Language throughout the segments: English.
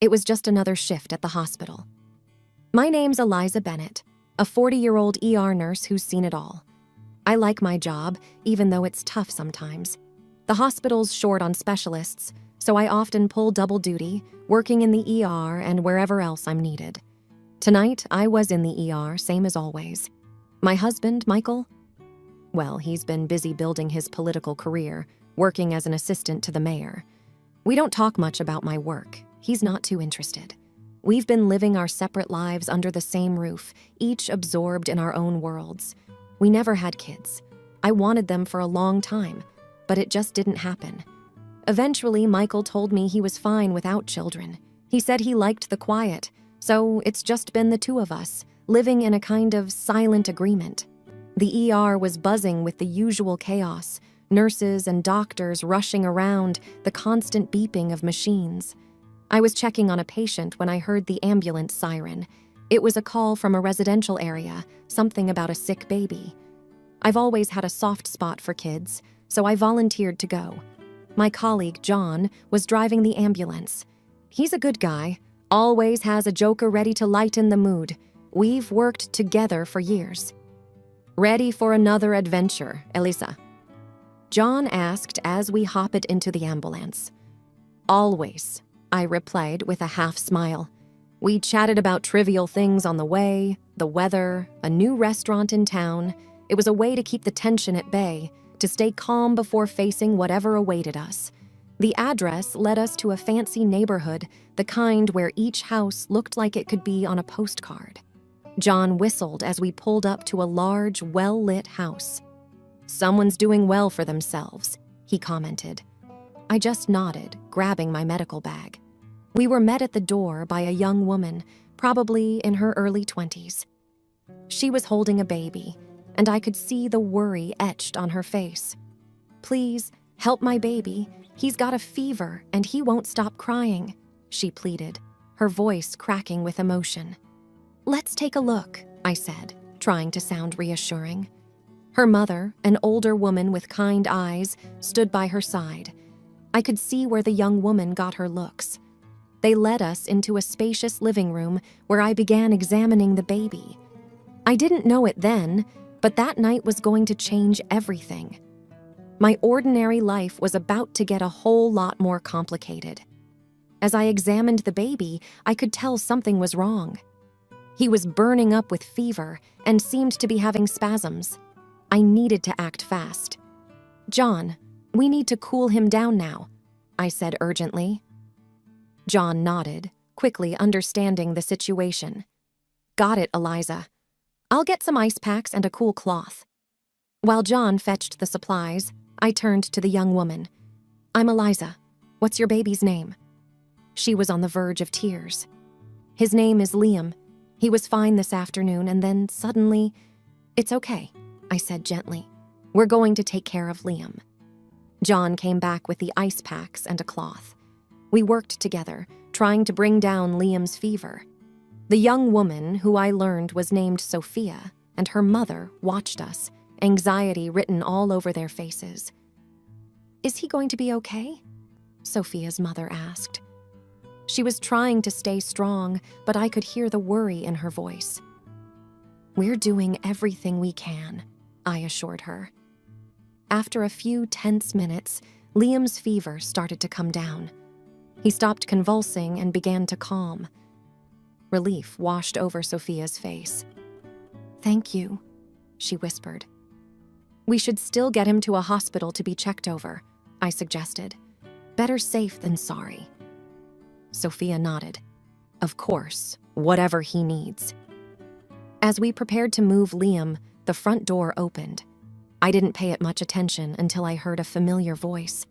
It was just another shift at the hospital. My name's Eliza Bennett, a 40-year-old ER nurse who's seen it all. I like my job, even though it's tough sometimes. The hospital's short on specialists, so I often pull double duty, working in the ER and wherever else I'm needed. Tonight, I was in the ER, same as always. My husband, Michael? Well, he's been busy building his political career, working as an assistant to the mayor. We don't talk much about my work. He's not too interested. We've been living our separate lives under the same roof, each absorbed in our own worlds. We never had kids. I wanted them for a long time, but it just didn't happen. Eventually, Michael told me he was fine without children. He said he liked the quiet, so it's just been the two of us, living in a kind of silent agreement. The ER was buzzing with the usual chaos, nurses and doctors rushing around, the constant beeping of machines. I was checking on a patient when I heard the ambulance siren. It was a call from a residential area, something about a sick baby. I've always had a soft spot for kids, so I volunteered to go. My colleague, John, was driving the ambulance. He's a good guy, always has a joker ready to lighten the mood. We've worked together for years. Ready for another adventure, Elisa? John asked as we hopped into the ambulance. Always, I replied with a half smile. We chatted about trivial things on the way, the weather, a new restaurant in town. It was a way to keep the tension at bay, to stay calm before facing whatever awaited us. The address led us to a fancy neighborhood, the kind where each house looked like it could be on a postcard. John whistled as we pulled up to a large, well-lit house. Someone's doing well for themselves, he commented. I just nodded, grabbing my medical bag. We were met at the door by a young woman, probably in her early 20s. She was holding a baby, and I could see the worry etched on her face. Please, help my baby. He's got a fever, and he won't stop crying, she pleaded, her voice cracking with emotion. Let's take a look, I said, trying to sound reassuring. Her mother, an older woman with kind eyes, stood by her side. I could see where the young woman got her looks. They led us into a spacious living room where I began examining the baby. I didn't know it then, but that night was going to change everything. My ordinary life was about to get a whole lot more complicated. As I examined the baby, I could tell something was wrong. He was burning up with fever and seemed to be having spasms. I needed to act fast. John, we need to cool him down now, I said urgently. John nodded, quickly understanding the situation. Got it, Eliza. I'll get some ice packs and a cool cloth. While John fetched the supplies, I turned to the young woman. I'm Eliza. What's your baby's name? She was on the verge of tears. His name is Liam. He was fine this afternoon, and then suddenly, it's okay, I said gently. We're going to take care of Liam. John came back with the ice packs and a cloth. We worked together, trying to bring down Liam's fever. The young woman, who I learned was named Sophia, and her mother watched us, anxiety written all over their faces. Is he going to be okay? Sophia's mother asked. She was trying to stay strong, but I could hear the worry in her voice. We're doing everything we can, I assured her. After a few tense minutes, Liam's fever started to come down. He stopped convulsing and began to calm. Relief washed over Sophia's face. Thank you, she whispered. We should still get him to a hospital to be checked over, I suggested. Better safe than sorry. Sophia nodded. Of course, whatever he needs. As we prepared to move Liam, the front door opened. I didn't pay it much attention until I heard a familiar voice.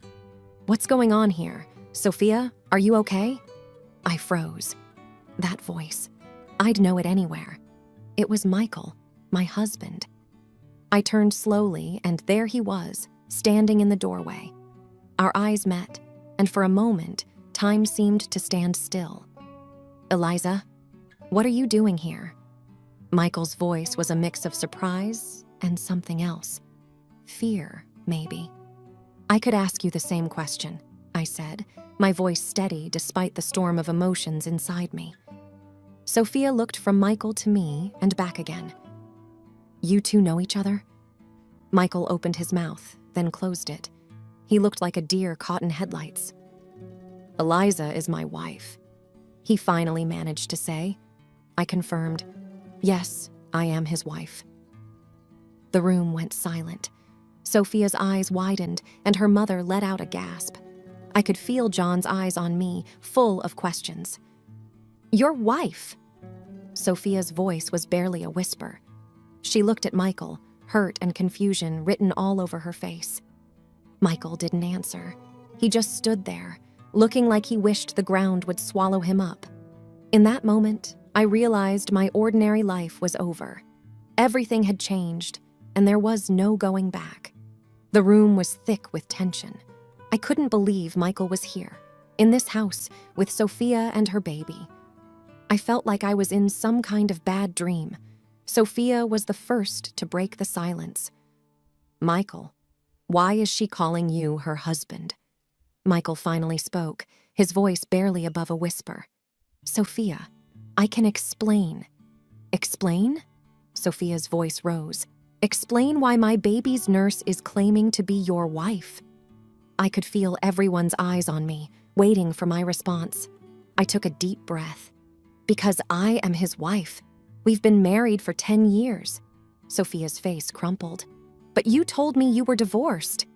What's going on here? Sophia, are you okay? I froze. That voice. I'd know it anywhere. It was Michael, my husband. I turned slowly, and there he was, standing in the doorway. Our eyes met, and for a moment, time seemed to stand still. Eliza, what are you doing here? Michael's voice was a mix of surprise and something else. Fear, maybe. I could ask you the same question. I said, my voice steady despite the storm of emotions inside me. Sophia looked from Michael to me and back again. You two know each other? Michael opened his mouth, then closed it. He looked like a deer caught in headlights. Eliza is my wife, he finally managed to say. I confirmed, yes, I am his wife. The room went silent. Sophia's eyes widened and her mother let out a gasp. I could feel John's eyes on me, full of questions. Your wife? Sophia's voice was barely a whisper. She looked at Michael, hurt and confusion written all over her face. Michael didn't answer. He just stood there, looking like he wished the ground would swallow him up. In that moment, I realized my ordinary life was over. Everything had changed, and there was no going back. The room was thick with tension. I couldn't believe Michael was here, in this house, with Sophia and her baby. I felt like I was in some kind of bad dream. Sophia was the first to break the silence. Michael, why is she calling you her husband? Michael finally spoke, his voice barely above a whisper. Sophia, I can explain. Explain? Sophia's voice rose. Explain why my baby's nurse is claiming to be your wife. I could feel everyone's eyes on me, waiting for my response. I took a deep breath. Because I am his wife. We've been married for 10 years. Sophia's face crumpled. But you told me you were divorced.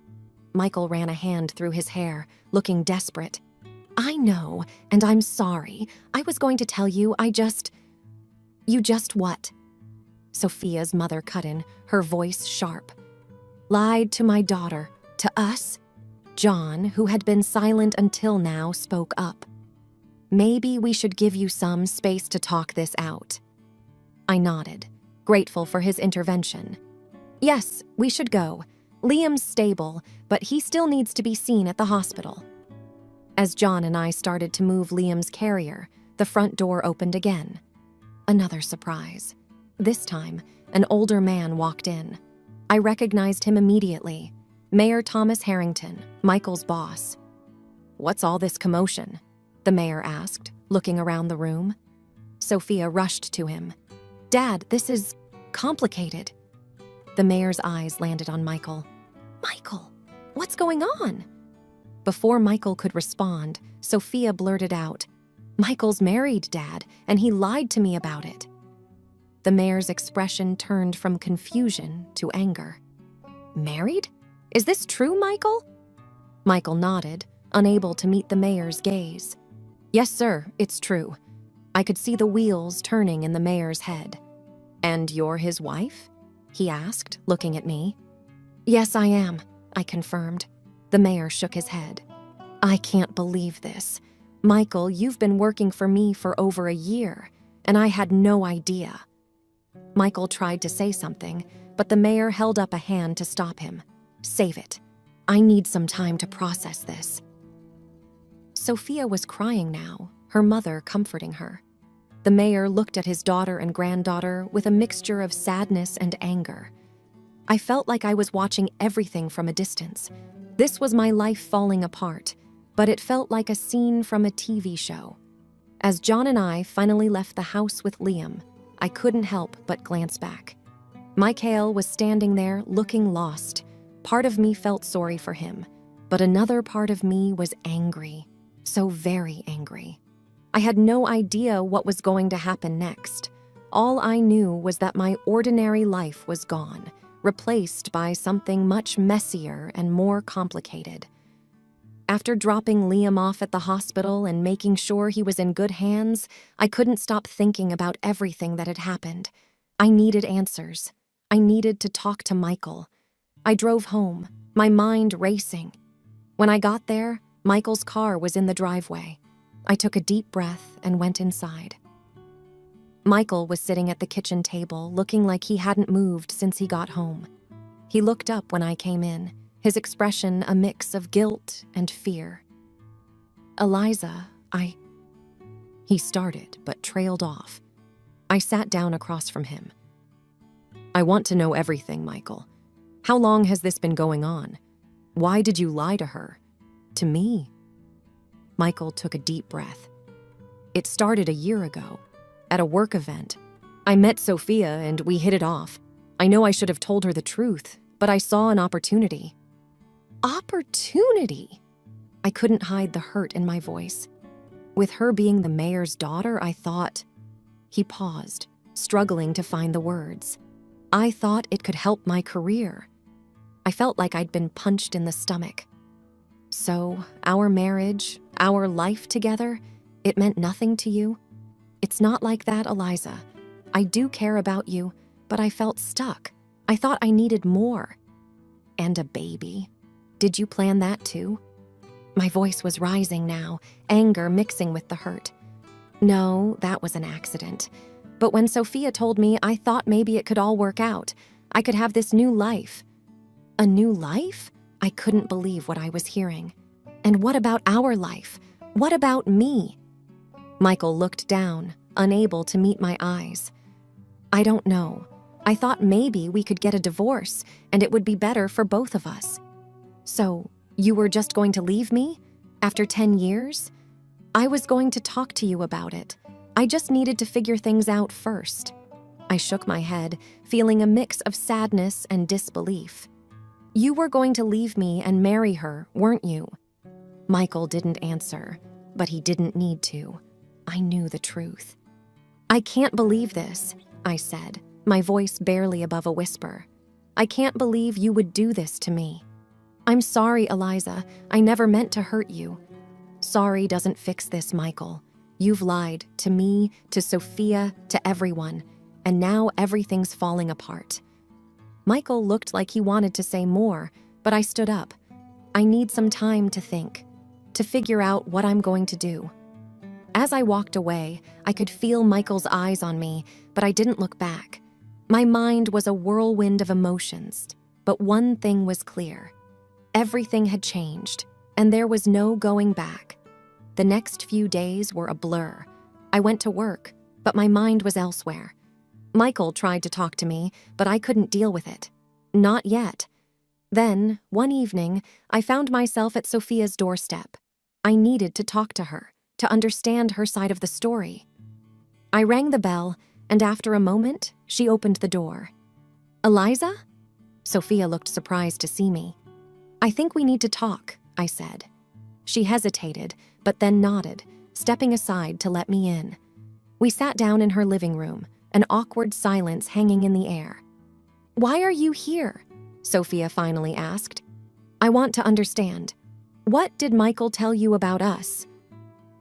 Michael ran a hand through his hair, looking desperate. I know, and I'm sorry. I was going to tell you, You just what? Sophia's mother cut in, her voice sharp. Lied to my daughter, to us? John, who had been silent until now, spoke up. Maybe we should give you some space to talk this out. I nodded, grateful for his intervention. Yes, we should go. Liam's stable, but he still needs to be seen at the hospital. As John and I started to move Liam's carrier, the front door opened again. Another surprise. This time, an older man walked in. I recognized him immediately. Mayor Thomas Harrington, Michael's boss. What's all this commotion? The mayor asked, looking around the room. Sophia rushed to him. Dad, this is complicated. The mayor's eyes landed on Michael. Michael, what's going on? Before Michael could respond, Sophia blurted out, Michael's married, Dad, and he lied to me about it. The mayor's expression turned from confusion to anger. Married? Is this true, Michael? Michael nodded, unable to meet the mayor's gaze. Yes, sir, it's true. I could see the wheels turning in the mayor's head. And you're his wife? He asked, looking at me. Yes, I am, I confirmed. The mayor shook his head. I can't believe this. Michael, you've been working for me for over a year, and I had no idea. Michael tried to say something, but the mayor held up a hand to stop him. Save it. I need some time to process this. Sophia was crying now, her mother comforting her. The mayor looked at his daughter and granddaughter with a mixture of sadness and anger. I felt like I was watching everything from a distance. This was my life falling apart, but it felt like a scene from a TV show. As John and I finally left the house with Liam, I couldn't help but glance back. Michael was standing there looking lost. Part of me felt sorry for him, but another part of me was angry, so very angry. I had no idea what was going to happen next. All I knew was that my ordinary life was gone, replaced by something much messier and more complicated. After dropping Liam off at the hospital and making sure he was in good hands, I couldn't stop thinking about everything that had happened. I needed answers. I needed to talk to Michael. I drove home, my mind racing. When I got there, Michael's car was in the driveway. I took a deep breath and went inside. Michael was sitting at the kitchen table, looking like he hadn't moved since he got home. He looked up when I came in, his expression a mix of guilt and fear. Eliza, He started, but trailed off. I sat down across from him. I want to know everything, Michael. How long has this been going on? Why did you lie to her? To me? Michael took a deep breath. It started a year ago, at a work event. I met Sophia and we hit it off. I know I should have told her the truth, but I saw an opportunity. Opportunity? I couldn't hide the hurt in my voice. With her being the mayor's daughter, I thought... He paused, struggling to find the words. I thought it could help my career. I felt like I'd been punched in the stomach. So, our marriage, our life together, it meant nothing to you? It's not like that, Eliza. I do care about you, but I felt stuck. I thought I needed more. And a baby. Did you plan that too? My voice was rising now, anger mixing with the hurt. No, that was an accident. But when Sophia told me, I thought maybe it could all work out. I could have this new life. A new life? I couldn't believe what I was hearing. And what about our life? What about me? Michael looked down, unable to meet my eyes. I don't know. I thought maybe we could get a divorce, and it would be better for both of us. So, you were just going to leave me? After 10 years? I was going to talk to you about it. I just needed to figure things out first. I shook my head, feeling a mix of sadness and disbelief. You were going to leave me and marry her, weren't you? Michael didn't answer, but he didn't need to. I knew the truth. I can't believe this, I said, my voice barely above a whisper. I can't believe you would do this to me. I'm sorry, Eliza. I never meant to hurt you. Sorry doesn't fix this, Michael. You've lied to me, to Sophia, to everyone, and now everything's falling apart. Michael looked like he wanted to say more, but I stood up. I need some time to think, to figure out what I'm going to do. As I walked away, I could feel Michael's eyes on me, but I didn't look back. My mind was a whirlwind of emotions, but one thing was clear. Everything had changed, and there was no going back. The next few days were a blur. I went to work, but my mind was elsewhere. Michael tried to talk to me, but I couldn't deal with it. Not yet. Then, one evening, I found myself at Sophia's doorstep. I needed to talk to her, to understand her side of the story. I rang the bell, and after a moment, she opened the door. Eliza? Sophia looked surprised to see me. I think we need to talk, I said. She hesitated, but then nodded, stepping aside to let me in. We sat down in her living room, an awkward silence hanging in the air. Why are you here? Sophia finally asked. I want to understand. What did Michael tell you about us?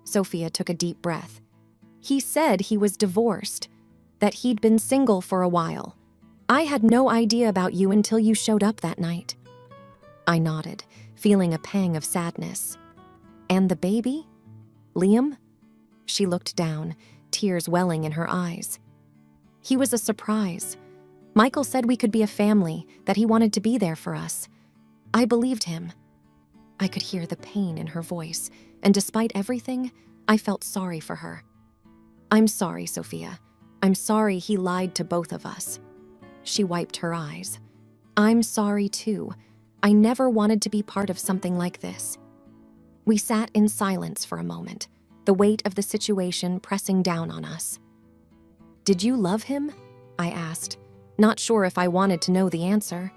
Sophia took a deep breath. He said he was divorced, that he'd been single for a while. I had no idea about you until you showed up that night. I nodded, feeling a pang of sadness. And the baby? Liam? She looked down, tears welling in her eyes. He was a surprise. Michael said we could be a family, that he wanted to be there for us. I believed him. I could hear the pain in her voice, and despite everything, I felt sorry for her. I'm sorry, Sophia. I'm sorry he lied to both of us. She wiped her eyes. I'm sorry too. I never wanted to be part of something like this. We sat in silence for a moment, the weight of the situation pressing down on us. Did you love him? I asked, not sure if I wanted to know the answer.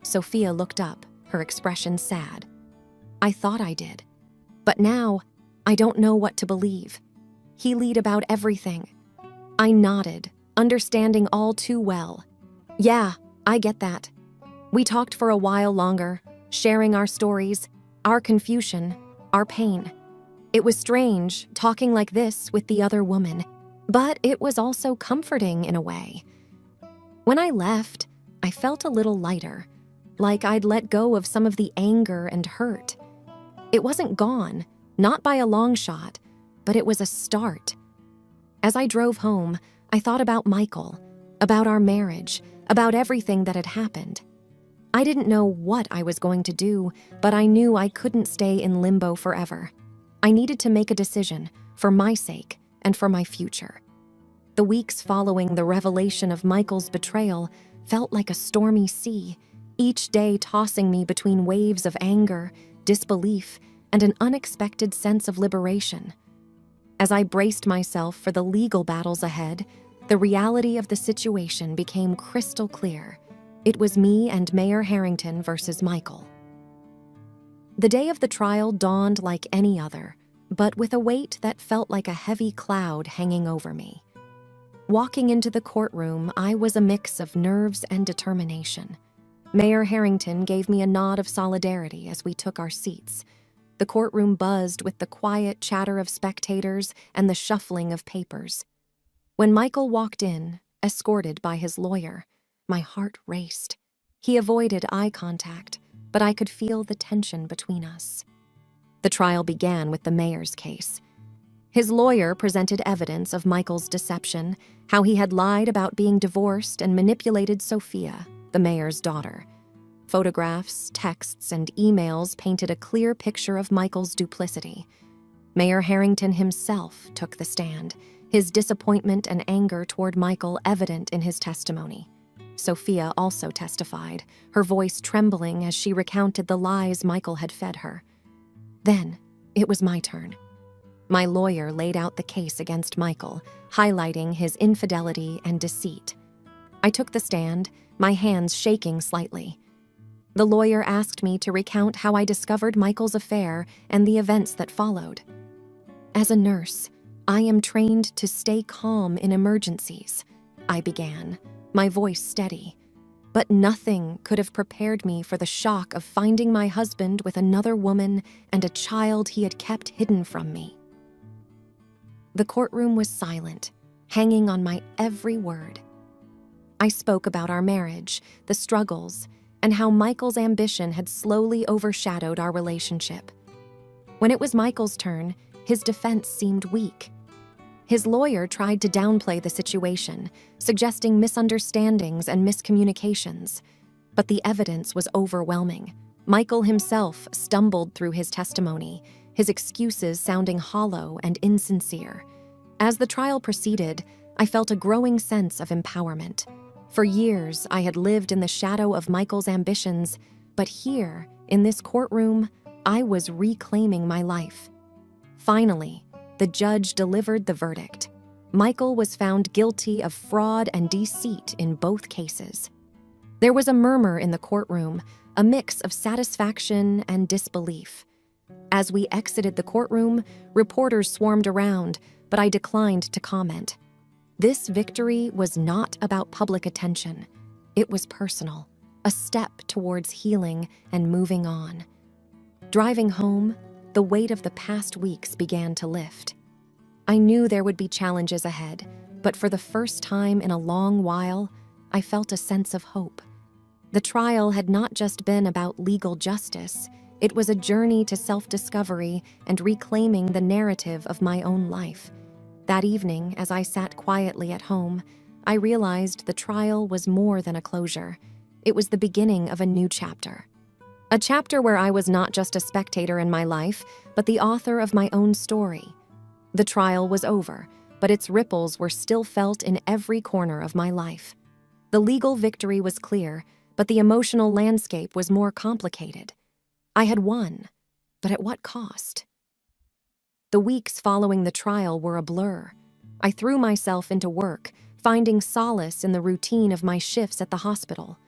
Sophia looked up, her expression sad. I thought I did. But now, I don't know what to believe. He lied about everything. I nodded, understanding all too well. Yeah, I get that. We talked for a while longer, sharing our stories, our confusion, our pain. It was strange, talking like this with the other woman, but it was also comforting in a way. When I left, I felt a little lighter, like I'd let go of some of the anger and hurt. It wasn't gone, not by a long shot, but it was a start. As I drove home, I thought about Michael, about our marriage, about everything that had happened. I didn't know what I was going to do, but I knew I couldn't stay in limbo forever. I needed to make a decision, for my sake and for my future. The weeks following the revelation of Michael's betrayal felt like a stormy sea, each day tossing me between waves of anger, disbelief, and an unexpected sense of liberation. As I braced myself for the legal battles ahead, the reality of the situation became crystal clear. It was me and Mayor Harrington versus Michael. The day of the trial dawned like any other, but with a weight that felt like a heavy cloud hanging over me. Walking into the courtroom, I was a mix of nerves and determination. Mayor Harrington gave me a nod of solidarity as we took our seats. The courtroom buzzed with the quiet chatter of spectators and the shuffling of papers. When Michael walked in, escorted by his lawyer, my heart raced. He avoided eye contact, but I could feel the tension between us. The trial began with the mayor's case. His lawyer presented evidence of Michael's deception, how he had lied about being divorced and manipulated Sophia, the mayor's daughter. Photographs, texts, and emails painted a clear picture of Michael's duplicity. Mayor Harrington himself took the stand, his disappointment and anger toward Michael evident in his testimony. Sophia also testified, her voice trembling as she recounted the lies Michael had fed her. Then, it was my turn. My lawyer laid out the case against Michael, highlighting his infidelity and deceit. I took the stand, my hands shaking slightly. The lawyer asked me to recount how I discovered Michael's affair and the events that followed. As a nurse, I am trained to stay calm in emergencies, I began, my voice steady. But nothing could have prepared me for the shock of finding my husband with another woman and a child he had kept hidden from me. The courtroom was silent, hanging on my every word. I spoke about our marriage, the struggles, and how Michael's ambition had slowly overshadowed our relationship. When it was Michael's turn, his defense seemed weak. His lawyer tried to downplay the situation, suggesting misunderstandings and miscommunications. But the evidence was overwhelming. Michael himself stumbled through his testimony, his excuses sounding hollow and insincere. As the trial proceeded, I felt a growing sense of empowerment. For years, I had lived in the shadow of Michael's ambitions, but here, in this courtroom, I was reclaiming my life. Finally, the judge delivered the verdict. Michael was found guilty of fraud and deceit in both cases. There was a murmur in the courtroom, a mix of satisfaction and disbelief. As we exited the courtroom, reporters swarmed around, but I declined to comment. This victory was not about public attention. It was personal, a step towards healing and moving on. Driving home, the weight of the past weeks began to lift. I knew there would be challenges ahead, but for the first time in a long while, I felt a sense of hope. The trial had not just been about legal justice, it was a journey to self-discovery and reclaiming the narrative of my own life. That evening, as I sat quietly at home, I realized the trial was more than a closure. It was the beginning of a new chapter. A chapter where I was not just a spectator in my life, but the author of my own story. The trial was over, but its ripples were still felt in every corner of my life. The legal victory was clear, but the emotional landscape was more complicated. I had won, but at what cost? The weeks following the trial were a blur. I threw myself into work, finding solace in the routine of my shifts at the hospital.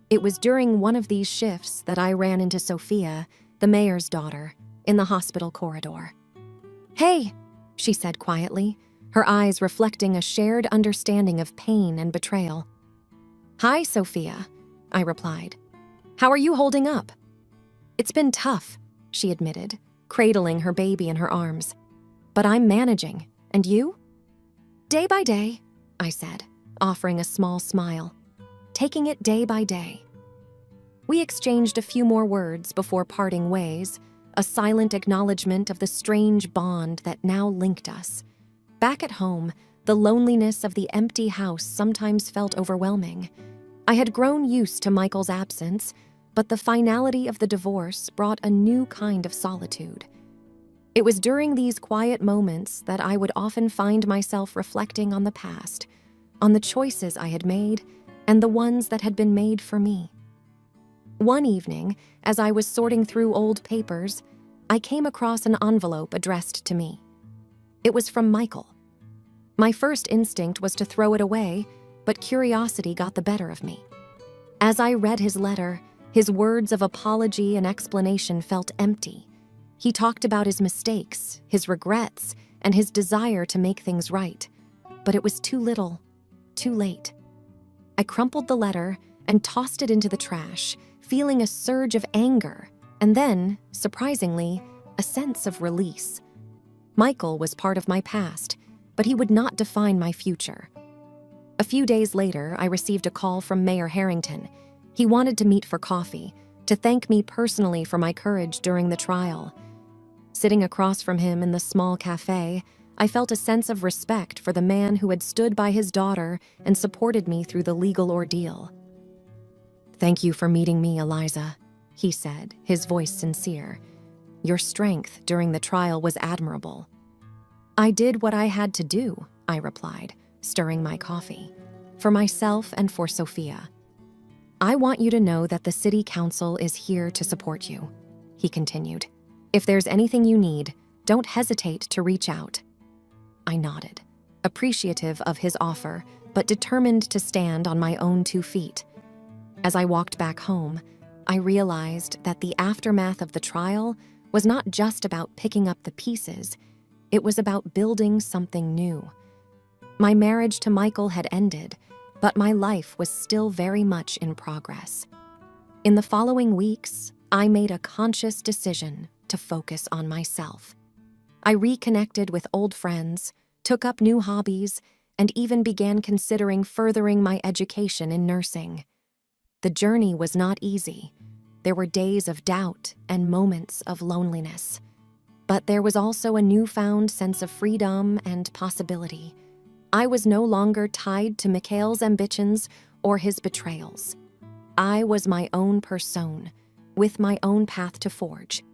It was during one of these shifts that I ran into Sophia, the mayor's daughter, in the hospital corridor. "Hey," she said quietly, her eyes reflecting a shared understanding of pain and betrayal. "Hi, Sophia," I replied. "How are you holding up?" "It's been tough," she admitted, cradling her baby in her arms. "But I'm managing. And you?" "Day by day," I said, offering a small smile. "Taking it day by day." We exchanged a few more words before parting ways, a silent acknowledgement of the strange bond that now linked us. Back at home, the loneliness of the empty house sometimes felt overwhelming. I had grown used to Michael's absence, but the finality of the divorce brought a new kind of solitude. It was during these quiet moments that I would often find myself reflecting on the past, on the choices I had made, and the ones that had been made for me. One evening, as I was sorting through old papers, I came across an envelope addressed to me. It was from Michael. My first instinct was to throw it away, but curiosity got the better of me. As I read his letter, his words of apology and explanation felt empty. He talked about his mistakes, his regrets, and his desire to make things right. But it was too little, too late. I crumpled the letter and tossed it into the trash, feeling a surge of anger, and then, surprisingly, a sense of release. Michael was part of my past, but he would not define my future. A few days later, I received a call from Mayor Harrington. He wanted to meet for coffee, to thank me personally for my courage during the trial. Sitting across from him in the small cafe, I felt a sense of respect for the man who had stood by his daughter and supported me through the legal ordeal. "Thank you for meeting me, Eliza," he said, his voice sincere. "Your strength during the trial was admirable." "I did what I had to do," I replied, stirring my coffee, "for myself and for Sophia. I want you to know that the City Council is here to support you," he continued. "If there's anything you need, don't hesitate to reach out." I nodded, appreciative of his offer, but determined to stand on my own 2 feet. As I walked back home, I realized that the aftermath of the trial was not just about picking up the pieces, it was about building something new. My marriage to Michael had ended, but my life was still very much in progress. In the following weeks, I made a conscious decision to focus on myself. I reconnected with old friends, took up new hobbies, and even began considering furthering my education in nursing. The journey was not easy. There were days of doubt and moments of loneliness. But there was also a newfound sense of freedom and possibility. I was no longer tied to Mikhail's ambitions or his betrayals. I was my own person, with my own path to forge.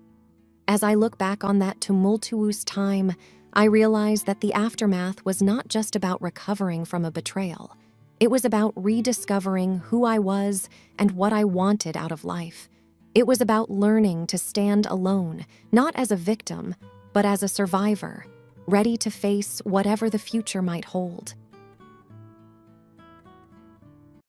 As I look back on that tumultuous time, I realize that the aftermath was not just about recovering from a betrayal. It was about rediscovering who I was and what I wanted out of life. It was about learning to stand alone, not as a victim, but as a survivor, ready to face whatever the future might hold.